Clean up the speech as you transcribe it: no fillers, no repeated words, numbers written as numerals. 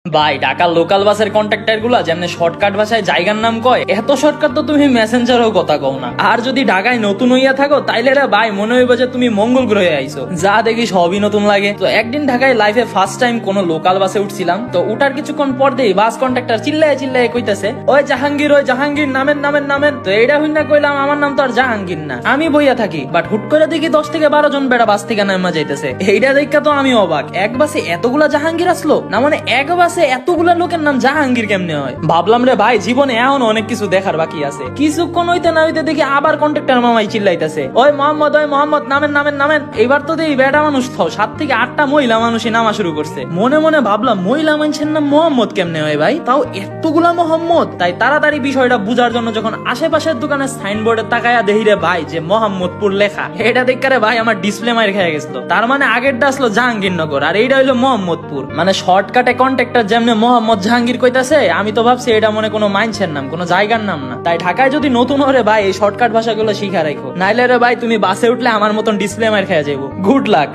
ভাই ঢাকার লোকাল বাসের কন্ট্রাক্টর গুলা যেমন শর্টকাট ভাষায় জায়গার নাম কয়, এত শর্টকাট তো তুমি মেসেঞ্জারও কথা কও না। আর যদি ঢাকায় নতুন হইয়া থাকো তাইলে রে ভাই মনে হইব যে তুমি মঙ্গল গ্রহে আইছো, যা দেখি সবই নতুন লাগে। তো একদিন ঢাকায় লাইফে ফার্স্ট টাইম কোন লোকাল বাসে উঠছিলাম, তো উঠার কিছুক্ষণ পর দেই বাস কন্ট্রাক্টর চিল্লায় চিল্লায় কইতাছে, ওই জাহাঙ্গীর নামেন নামেন নামেন। তো এইটা হইনা কইলাম আমার নাম তো আর জাহাঙ্গীর না, আমি বইয়া থাকি। বাট হুট করে দেখি 10 থেকে 12 জন বেড়া বাস থেকে নামা যাইতেছে। এইটা দেখা তো আমি অবাক, এক বাসে এতগুলা জাহাঙ্গীর আসলো না, মানে এক বাসে এতগুলা লোকের নাম জাহাঙ্গীর কেমনে হয়। ভাবলাম রে ভাই জীবনে এমন অনেক কিছু দেখার বাকি আছে। কিছুক্ষণ হইতে না হইতে দেখি আবার কন্ট্রাক্টর মামাই চিল্লাইতেছে, ওই মোহাম্মদ নামেন নামেন নামেন। এইবার তো দেখি বেটা মানুষ 7 থেকে 8টা মহিলা মানুষই নামা শুরু করছে। মনে মনে ভাবলাম মহিলা মানুষের নাম মোহাম্মদ কেমনে হয় ভাই, তাও এতগুলা মোহাম্মদ। তাই তাড়াতাড়ি বিষয়টা বুঝার জন্য যখন আশেপাশের দোকানের সাইনবোর্ডে তাকায়া দেখি রে ভাই যে মোহাম্মদপুর লেখা, এটা দেখে রে ভাই আমার ডিসপ্লে মাইর খেয়ে গেছিল। তার মানে আগেরটা আসলো জাহাঙ্গীরনগর আর এইটা হইলো মোহাম্মদপুর। মানে শর্টকাটে কন্ট্রাক্টর যেমনে মোহাম্মদ জাহাঙ্গীর কইতাছে, আমি তো ভাবছি এটা মনে কোনো মাইন্সের নাম, কোনো জায়গার নাম না। তাই ঢাকায় যদি নতুন হরে ভাই এই শর্টকাট ভাষাগুলো শিখা রাখো, নাইলে রে ভাই তুমি বাসে উঠলে আমার মতন ডিসপ্লে মাইর খেয়ে যাবো। Good luck.